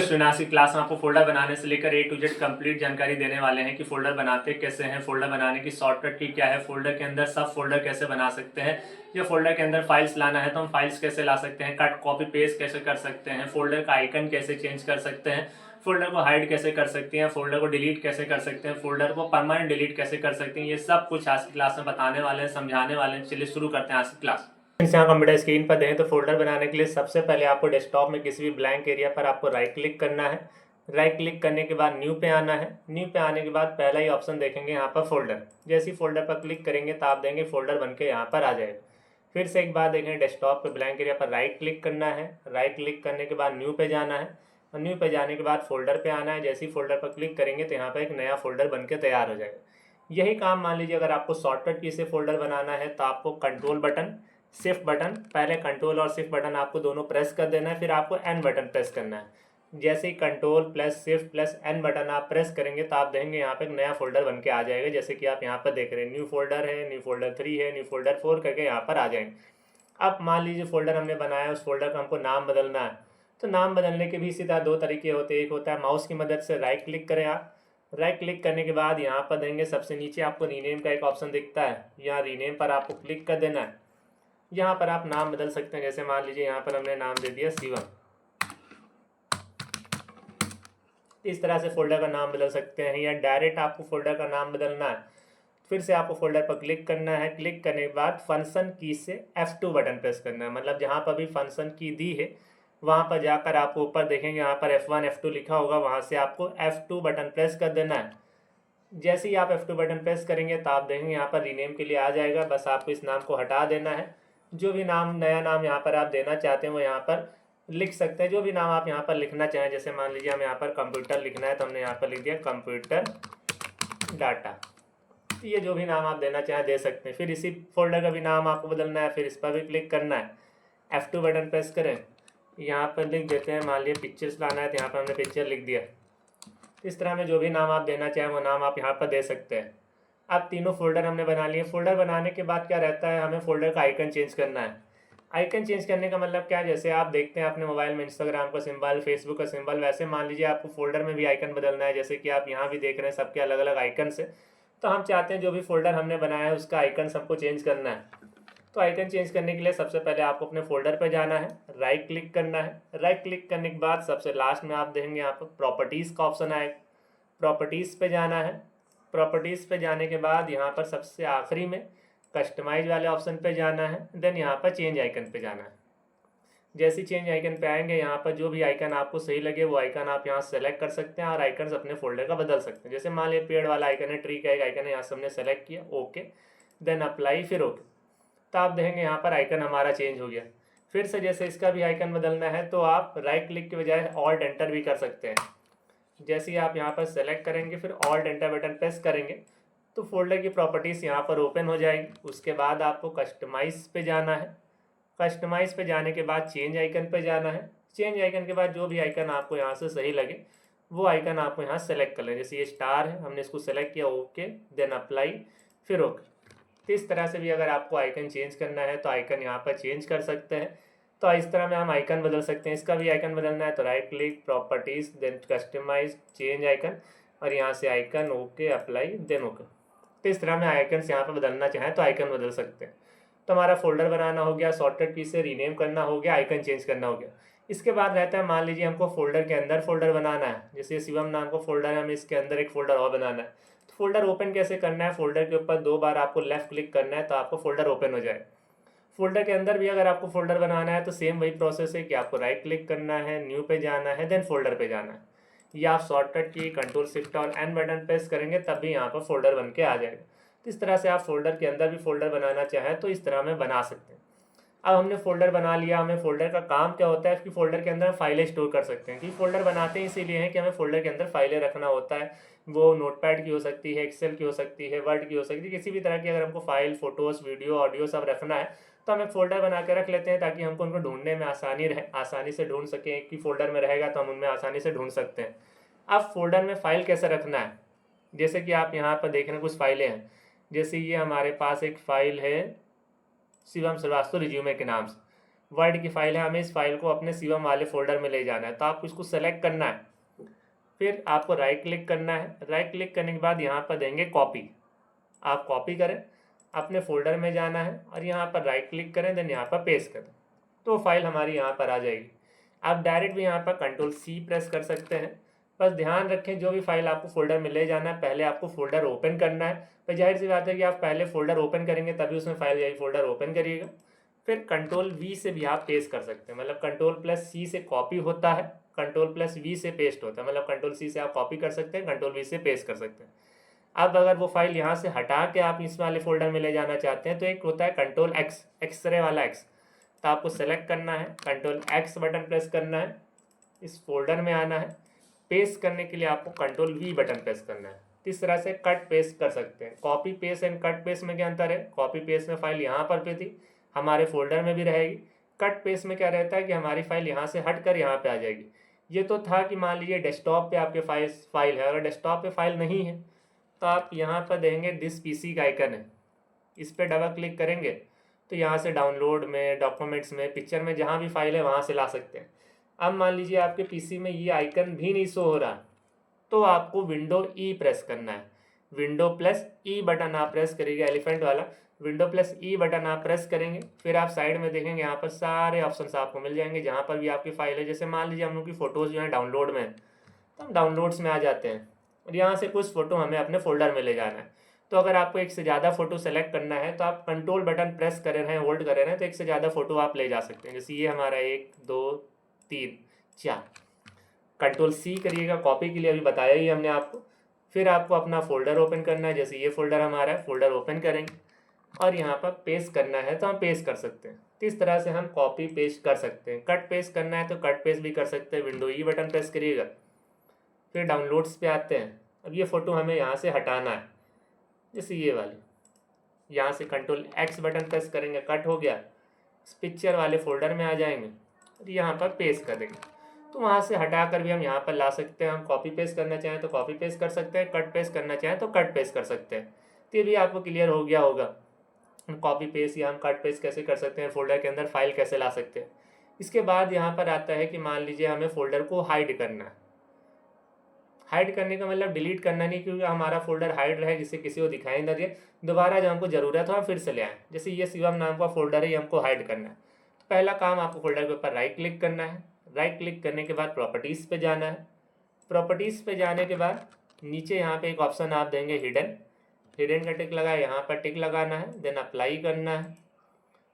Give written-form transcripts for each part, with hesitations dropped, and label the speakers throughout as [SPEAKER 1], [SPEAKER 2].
[SPEAKER 1] Student, आज की class में आपको फोल्डर बनाने से लेकर ए टू जेड कंप्लीट जानकारी देने वाले हैं कि फोल्डर बनाते कैसे हैं, फोल्डर बनाने की शॉर्टकट की क्या है, फोल्डर के अंदर सब फोल्डर कैसे बना सकते हैं, या फोल्डर के अंदर फाइल्स लाना है तो हम फाइल्स कैसे ला सकते हैं, कट कॉपी पेस्ट कैसे कर सकते हैं, फोल्डर का आइकन कैसे चेंज कर सकते हैं, फोल्डर को हाइड कैसे कर सकते हैं, फोल्डर को डिलीट कैसे कर सकते हैं, फोल्डर को परमानेंट डिलीट कैसे कर सकते हैं। ये सब कुछ आज की क्लास में बताने वाले हैं, समझाने वाले हैं। चलिए शुरू करते हैं आज की क्लास। यहाँ कंप्यूटर स्क्रीन पर दें तो फोल्डर बनाने के लिए सबसे पहले आपको डेस्कटॉप में किसी भी ब्लैंक एरिया पर आपको राइट क्लिक करना है। राइट क्लिक करने के बाद न्यू पे आना है। न्यू पे आने के बाद पहला ही ऑप्शन देखेंगे यहाँ पर फोल्डर। जैसे ही फोल्डर पर क्लिक करेंगे तो आप देंगे फोल्डर बन के यहाँ पर आ जाएगा। फिर से एक बार देखेंगे डेस्कटॉप पे ब्लैंक एरिया पर राइट क्लिक करना है। राइट क्लिक करने के बाद न्यू पे जाना है और न्यू पे जाने के बाद फोल्डर पे आना है। जैसे ही फोल्डर पर क्लिक करेंगे तो यहाँ पर एक नया फोल्डर बन के तैयार हो जाएगा। यही काम मान लीजिए अगर आपको शॉर्टकट की से फोल्डर बनाना है तो आपको कंट्रोल बटन, शिफ्ट बटन, पहले कंट्रोल और शिफ्ट बटन आपको दोनों प्रेस कर देना है। फिर आपको एन बटन प्रेस करना है। जैसे ही control plus shift plus N button आप प्रेस करेंगे तो आप देखेंगे यहाँ पे एक नया फोल्डर बन के आ जाएगा। जैसे कि आप यहाँ पर देख रहे हैं, न्यू फोल्डर है, न्यू फोल्डर 3 है, न्यू फोल्डर 4 करके यहाँ पर आ जाएंगे। अब मान लीजिए फोल्डर हमने बनाया, उस फोल्डर का हमको नाम बदलना है। तो नाम बदलने के भी इसी तरह दो तरीके होते हैं। एक होता है माउस की मदद से राइट क्लिक करें आप। राइट क्लिक करने के बाद यहाँ पर देंगे सबसे नीचे आपको रीनेम का एक ऑप्शन दिखता है, यहाँ रीनेम पर आपको क्लिक कर देना है। यहाँ पर आप नाम बदल सकते हैं। जैसे मान लीजिए यहाँ पर हमने नाम दे दिया शिवम। इस तरह से फोल्डर का नाम बदल सकते हैं, या डायरेक्ट आपको फोल्डर का नाम बदलना है। फिर से आपको फोल्डर पर क्लिक करना है। क्लिक करने के बाद फंक्शन की से F2 बटन प्रेस करना है। मतलब जहाँ पर भी फंक्शन की दी है वहाँ पर जाकर आपको ऊपर देखेंगे यहाँ पर F1 F2 लिखा होगा, वहाँ से आपको F2 बटन प्रेस कर देना है। जैसे ही आप F2 बटन प्रेस करेंगे तो आप देखेंगे यहाँ पर रीनेम के लिए आ जाएगा। बस आपको इस नाम को हटा देना है। जो भी नाम, नया नाम यहाँ पर आप देना चाहते हैं वो यहाँ पर लिख सकते हैं। जो भी नाम आप यहाँ पर लिखना चाहें, जैसे मान लीजिए हम यहाँ पर कंप्यूटर लिखना है तो हमने यहाँ पर लिख दिया कंप्यूटर डाटा। ये जो भी नाम आप देना चाहें दे सकते हैं। फिर इसी फोल्डर का भी नाम आपको बदलना है। फिर इस पर भी क्लिक करना है, F2 बटन प्रेस करें, यहाँ पर लिख देते हैं, मान लीजिए पिक्चर्स लाना है तो यहाँ पर हमने पिक्चर लिख दिया। इस तरह में जो भी नाम आप देना चाहें वो नाम आप यहाँ पर दे सकते हैं। अब तीनों फोल्डर हमने बना लिए। फोल्डर बनाने के बाद क्या रहता है, हमें फोल्डर का आइकन चेंज करना है। आइकन चेंज करने का मतलब क्या है, जैसे आप देखते हैं अपने मोबाइल में इंस्टाग्राम का सिंबल, फेसबुक का सिंबल, वैसे मान लीजिए आपको फोल्डर में भी आइकन बदलना है। जैसे कि आप यहाँ भी देख रहे हैं सबके अलग अलग आइकन से। तो हम चाहते हैं जो भी फोल्डर हमने बनाया है उसका आइकन सबको चेंज करना है। तो आइकन चेंज करने के लिए सबसे पहले आपको अपने फोल्डर पर जाना है, राइट क्लिक करना है। राइट क्लिक करने के बाद सबसे लास्ट में आप देखेंगे यहाँ पर प्रॉपर्टीज़ का ऑप्शन आएगा। प्रॉपर्टीज़ पे जाना है। प्रॉपर्टीज़ पे जाने के बाद यहाँ पर सबसे आखिरी में कस्टमाइज वाले ऑप्शन पे जाना है। देन यहाँ पर चेंज आइकन पे जाना है। जैसे चेंज आइकन पे आएंगे यहाँ पर जो भी आइकन आपको सही लगे वो आइकन आप यहाँ सेलेक्ट कर सकते हैं और आइकन अपने फोल्डर का बदल सकते हैं। जैसे मान लीजिए पेड़ वाला आइकन है, ट्री का एक आइकन है, यहाँ से हमने सेलेक्ट किया, ओके, देन अप्लाई, फिर ओके। तो आप देखेंगे यहाँ पर आइकन हमारा चेंज हो गया। फिर से जैसे इसका भी आइकन बदलना है तो आप राइट क्लिक के बजाय ऑल्ट एंटर भी कर सकते हैं। जैसे ही आप यहाँ पर सेलेक्ट करेंगे फिर ऑल्ट एंटर बटन प्रेस करेंगे तो फोल्डर की प्रॉपर्टीज़ यहाँ पर ओपन हो जाएगी। उसके बाद आपको कस्टमाइज पे जाना है। कस्टमाइज पे जाने के बाद चेंज आइकन पे जाना है। चेंज आइकन के बाद जो भी आइकन आपको यहाँ से सही लगे वो आइकन आपको यहाँ सेलेक्ट कर लें। जैसे ये स्टार है, हमने इसको सेलेक्ट किया, ओके, देन अप्लाई, फिर ओके। तो इस तरह से भी अगर आपको आइकन चेंज करना है तो आइकन यहाँ पर चेंज कर सकते हैं। तो इस तरह में हम आइकन बदल सकते हैं। इसका भी आइकन बदलना है तो right click, properties, then customize, change icon, और यहाँ से icon, okay, apply, then okay. तो इस तरह में आइकन यहाँ पर बदलना चाहें तो आइकन बदल सकते हैं। तो हमारा फोल्डर बनाना हो गया, शॉर्टकट की से रीनेम करना हो गया, आइकन चेंज करना हो गया। इसके बाद रहता है, मान लीजिए हमको फोल्डर के अंदर फोल्डर बनाना है। जैसे शिवम नाम का फोल्डर है, हमें इसके अंदर एक फोल्डर और बनाना है। तो फोल्डर ओपन कैसे करना है, फोल्डर के ऊपर 2 बार आपको लेफ्ट क्लिक करना है तो आपको फोल्डर ओपन हो जाए। फोल्डर के अंदर भी अगर आपको फोल्डर बनाना है तो सेम वही प्रोसेस है कि आपको राइट क्लिक करना है, न्यू पे जाना है, देन फोल्डर पे जाना है। या आप शॉर्टकट की कंट्रोल शिफ्ट और एन बटन प्रेस करेंगे तब भी यहाँ पर फोल्डर बन के आ जाएगा। तो इस तरह से आप फोल्डर के अंदर भी फोल्डर बनाना चाहें तो इस तरह में बना सकते हैं। अब हमने फोल्डर बना लिया। हमें फोल्डर का काम क्या होता है कि फोल्डर के अंदर फाइलें स्टोर कर सकते हैं। कि फोल्डर बनाते हैं इसीलिए हैं कि हमें फोल्डर के अंदर फाइलें रखना होता है। वो नोटपैड की हो सकती है, एक्सेल की हो सकती है, वर्ड की हो सकती है, किसी भी तरह की अगर हमको फाइल, फोटोज़, वीडियो, ऑडियो सब रखना है तो हम एक फ़ोल्डर बना के रख लेते हैं ताकि हमको उनको ढूंढने में आसानी से ढूंढ सकें। एक ही फोल्डर में रहेगा तो हम उनमें आसानी से ढूंढ सकते हैं। अब फोल्डर में फ़ाइल कैसे रखना है, जैसे कि आप यहाँ पर देख रहे हैं कुछ फाइलें हैं। जैसे ये हमारे पास एक फ़ाइल है शिवम श्रीवास्तव रिज्यूमे के नाम से। वर्ड की फाइल है, हमें इस फाइल को अपने C1 वाले फोल्डर में ले जाना है, तो आपको इसको सेलेक्ट करना है। फिर आपको राइट क्लिक करना है, राइट क्लिक करने के बाद यहाँ पर देंगे कॉपी। आप कॉपी करें, अपने फोल्डर में जाना है और यहाँ पर राइट क्लिक करें, देन यहाँ पर पेस्ट करें, तो फाइल हमारी यहाँ पर आ जाएगी। आप डायरेक्ट भी यहाँ पर Ctrl+C प्रेस कर सकते हैं। बस ध्यान रखें, जो भी फाइल आपको फोल्डर में ले जाना है, पहले आपको फोल्डर ओपन करना है। तो जाहिर सी बात है कि आप पहले फोल्डर ओपन करेंगे तभी उसमें फाइल जाएगी, फोल्डर ओपन करिएगा। फिर Ctrl+V से भी आप पेस्ट कर सकते हैं, मतलब Ctrl+C से कॉपी होता है, Ctrl+V से पेस्ट होता है, मतलब Ctrl+C से आप कॉपी कर सकते हैं, Ctrl+V से पेस्ट कर सकते हैं। अब अगर वो फाइल यहाँ से हटा के आप इस वाले फोल्डर में ले जाना चाहते हैं, तो एक होता है Ctrl+X, एक्सरे वाला X, तो आपको सेलेक्ट करना है, Ctrl+X बटन प्रेस करना है, इस फोल्डर में आना है। पेस्ट करने के लिए आपको Ctrl+V बटन प्रेस करना है। इस तरह से कट पेस्ट कर सकते हैं। Copy paste and cut paste में क्या अंतर है? कॉपी पेस्ट में फाइल यहाँ पर पे थी, हमारे फोल्डर में भी रहेगी। कट पेस्ट में क्या रहता है कि हमारी फाइल यहाँ से हट कर यहाँ पे आ जाएगी। ये तो था कि मान लीजिए डेस्कटॉप पे आपके फाइल है, अगर डेस्कटॉप पे फाइल नहीं है तो आप यहाँ पर देंगे दिस पीसी का आइकन है, इस पर डबल क्लिक करेंगे तो यहाँ से डाउनलोड में, डॉक्यूमेंट्स में, पिक्चर में, जहाँ भी फाइल है वहाँ से ला सकते हैं। अब मान लीजिए आपके पीसी में ये आइकन भी नहीं शो हो रहा, तो आपको विंडो ई प्रेस करना है। Window+E बटन आप प्रेस करिएगा, एलिफेंट वाला Window+E बटन आप प्रेस करेंगे, फिर आप साइड में देखेंगे यहाँ पर सारे ऑप्शंस आपको मिल जाएंगे, जहाँ पर भी आपकी फाइल है। जैसे मान लीजिए हम लोग की फ़ोटोज़ जो है डाउनलोड में है, तो हम डाउनलोड्स में आ जाते हैं और यहाँ से कुछ फ़ोटो हमें अपने फोल्डर में ले जाना है। तो अगर आपको एक से ज़्यादा फ़ोटो सेलेक्ट करना है तो आप कंट्रोल बटन प्रेस करे रहें, होल्ड करे रहें, तो एक से ज़्यादा फ़ोटो आप ले जा सकते हैं। जैसे ये हमारा 1 2 3 4, Ctrl+C करिएगा कॉपी के लिए, अभी बताया ही हमने आपको। फिर आपको अपना फोल्डर ओपन करना है, जैसे ये फोल्डर हमारा है, फोल्डर ओपन करेंगे और यहाँ पर पेस्ट करना है तो हम पेस्ट कर सकते हैं। तो इस तरह से हम कॉपी पेस्ट कर सकते हैं। कट पेस्ट करना है तो कट पेस्ट भी कर सकते हैं, विंडो ई बटन प्रेस करिएगा। फिर डाउनलोड्स पे आते हैं। अब ये फ़ोटो हमें यहाँ से हटाना है, जैसे ये वाली, यहाँ से Ctrl+X बटन प्रेस करेंगे, कट हो गया, इस पिक्चर वाले फोल्डर में आ जाएंगे और यहाँ पर पेस्ट कर देंगे। तो वहाँ से हटा कर भी हम यहाँ पर ला सकते हैं। हम कॉपी पेस्ट करना चाहें तो कॉपी पेस्ट कर सकते हैं, कट पेस्ट करना चाहें तो कट पेस्ट कर सकते हैं। तो ये भी आपको क्लियर हो गया होगा, कॉपी पेस्ट या हम कट पेस्ट कैसे कर सकते हैं, फोल्डर के अंदर फाइल कैसे ला सकते हैं। इसके बाद यहाँ पर आता है कि मान लीजिए हमें फोल्डर को हाइड करना है। हाइड करने का मतलब डिलीट करना नहीं, क्योंकि हमारा फोल्डर हाइड रहे, जिससे किसी को दिखाई ना दे। दोबारा जब हमको ज़रूरत हो हम फिर से ले आएँ। जैसे ये शिवम नाम का फोल्डर है, ये हमको हाइड करना है। तो पहला काम, आपको फोल्डर के ऊपर राइट क्लिक करना है। राइट क्लिक करने के बाद प्रॉपर्टीज़ पे जाना है। प्रॉपर्टीज़ पे जाने के बाद नीचे यहाँ पे एक ऑप्शन आप देंगे हिडन। हिडन का टिक लगा, यहाँ पर टिक लगाना है, देन अप्लाई करना है,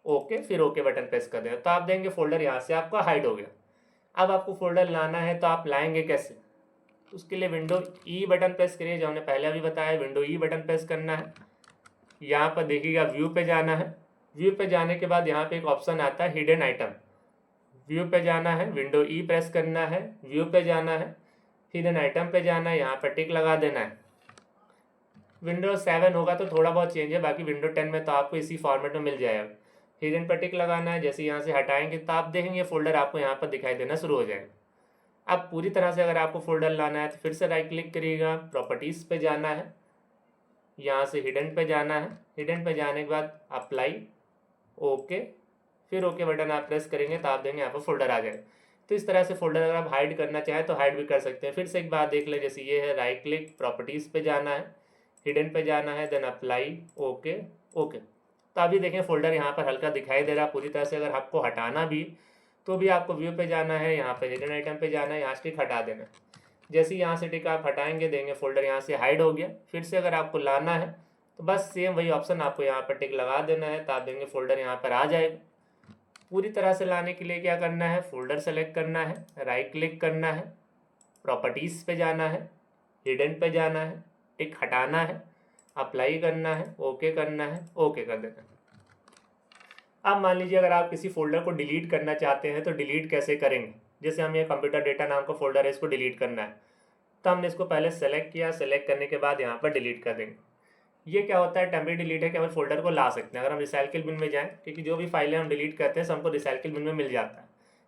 [SPEAKER 1] ओके, फिर ओके बटन प्रेस कर देना। तो आप देंगे फोल्डर यहाँ से आपका हाइड हो गया। अब आपको फोल्डर लाना है तो आप लाएंगे कैसे? उसके लिए विंडो ई बटन प्रेस करिए, जो हमने पहले अभी बताया, विंडो ई बटन प्रेस करना है। यहाँ पर देखिएगा व्यू पे जाना है। व्यू पे जाने के बाद यहाँ पे एक ऑप्शन आता है हिडन आइटम। व्यू पे जाना है, विंडो ई प्रेस करना है, व्यू पे जाना है, हिडन आइटम पे जाना है, यहाँ पर टिक लगा देना है। विंडो 7 होगा तो थोड़ा बहुत चेंज है, बाकी विंडो 10 में तो आपको इसी फॉर्मेट में मिल जाएगा। हिडन पर टिक लगाना है। जैसे यहाँ से हटाएंगे तो आप देखेंगे फोल्डर आपको यहाँ पर दिखाई देना शुरू हो जाएगा। अब पूरी तरह से अगर आपको फोल्डर लाना है तो फिर से राइट क्लिक करिएगा, प्रॉपर्टीज़ पे जाना है, यहाँ से हिडन पे जाना है। हिडन पे जाने के बाद अप्लाई, ओके, फिर ओके बटन आप प्रेस करेंगे तो आप देंगे यहाँ पर फोल्डर आ जाएगा। तो इस तरह से फोल्डर अगर आप हाइड करना चाहें तो हाइड भी कर सकते हैं। फिर से एक बात देख लें, जैसे ये है, राइट क्लिक, प्रॉपर्टीज़ पे जाना है, हिडन पे जाना है, देन अप्लाई, ओके, ओके। तो अभी देखें फोल्डर यहाँ पर हल्का दिखाई दे रहा है पूरी तरह से। अगर आपको हटाना भी तो भी आपको व्यू पे जाना है, यहाँ पे हिडन आइटम पे जाना है, यहाँ से टिक हटा देना है। जैसे ही यहाँ से टिक आप हटाएंगे, देंगे फोल्डर यहाँ से हाइड हो गया। फिर से अगर आपको लाना है तो बस सेम वही ऑप्शन आपको यहाँ पर टिक लगा देना है, तो आप देंगे फोल्डर यहाँ पर आ जाएगा। पूरी तरह से लाने के लिए क्या करना है, फोल्डर सेलेक्ट करना है, राइट क्लिक करना है, प्रॉपर्टीज़ पे जाना है, हिडन पे जाना है, टिक हटाना है, अप्लाई करना है, ओके करना है, ओके कर देना है। अब मान लीजिए अगर आप किसी फोल्डर को डिलीट करना चाहते हैं तो डिलीट कैसे करेंगे? जैसे हम ये कंप्यूटर डेटा नाम का फोल्डर है, इसको डिलीट करना है, तो हमने इसको पहले सेलेक्ट किया। सेलेक्ट करने के बाद यहाँ पर डिलीट कर देंगे। ये क्या होता है, टेम्परेरी डिलीट है कि हम फोल्डर को ला सकते हैं। अगर हम रिसाइकिल बिन में जाएं, क्योंकि जो भी फाइलें हम डिलीट करते हैं हमको रिसाइकिल बिन में मिल जाता है।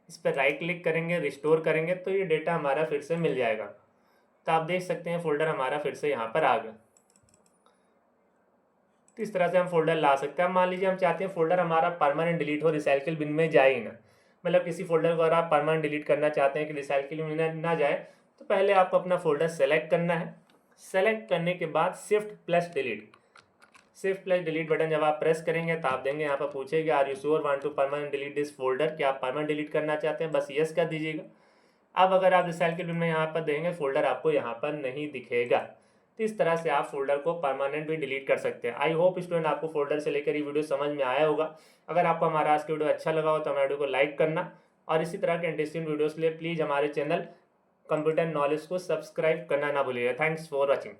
[SPEAKER 1] इस पर राइट क्लिक करेंगे, रिस्टोर करेंगे तो ये डेटा हमारा फिर से मिल जाएगा। तो आप देख सकते हैं फोल्डर हमारा फिर से यहाँ पर आ गया। तो इस तरह से हम फोल्डर ला सकते हैं। मान लीजिए हम चाहते हैं फोल्डर हमारा परमानेंट डिलीट हो, रिसाइकिल बिन में जाए ही ना, मतलब किसी फोल्डर को अगर आप परमानेंट डिलीट करना चाहते हैं कि रिसाइकिल बिन ना जाए, तो पहले आपको अपना फोल्डर सेलेक्ट करना है। सेलेक्ट करने के बाद शिफ्ट प्लस डिलीट बटन जब आप प्रेस करेंगे तो आप देंगे, यहाँ पर पूछेगा are you sure want to permanent delete this folder, क्या आप परमानेंट डिलीट करना चाहते हैं, बस यस कर दीजिएगा। अब अगर आप रिसाइकिल बिन में यहाँ पर देंगे, फोल्डर आपको यहाँ पर नहीं दिखेगा। तो इस तरह से आप फोल्डर को परमानेंट भी डिलीट कर सकते हैं। आई होप स्टूडेंट आपको फोल्डर से लेकर ये वीडियो समझ में आया होगा। अगर आपको हमारा आज का वीडियो अच्छा लगा हो तो हमारे वीडियो को लाइक करना, और इसी तरह के इंटरेस्टिंग वीडियोस के लिए प्लीज़ हमारे चैनल कंप्यूटर नॉलेज को सब्सक्राइब करना ना भूलिएगा। Thanks for watching.